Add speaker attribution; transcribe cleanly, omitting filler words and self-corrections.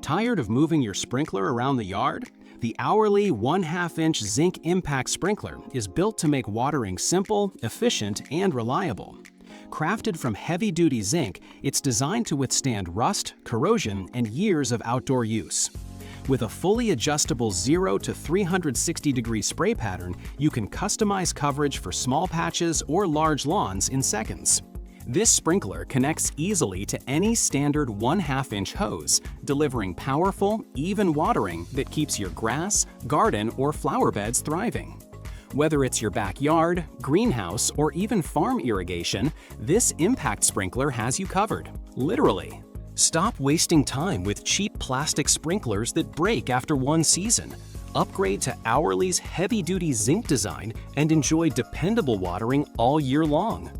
Speaker 1: Tired of moving your sprinkler around the yard? The Hourleey 1/2-inch Zinc Impact Sprinkler is built to make watering simple, efficient, and reliable. Crafted from heavy-duty zinc, it's designed to withstand rust, corrosion, and years of outdoor use. With a fully adjustable 0 to 360-degree spray pattern, you can customize coverage for small patches or large lawns in seconds. This sprinkler connects easily to any standard 1/2-inch hose, delivering powerful, even watering that keeps your grass, garden, or flower beds thriving. Whether it's your backyard, greenhouse, or even farm irrigation, this impact sprinkler has you covered, literally. Stop wasting time with cheap plastic sprinklers that break after one season. Upgrade to Hourley's heavy-duty zinc design and enjoy dependable watering all year long.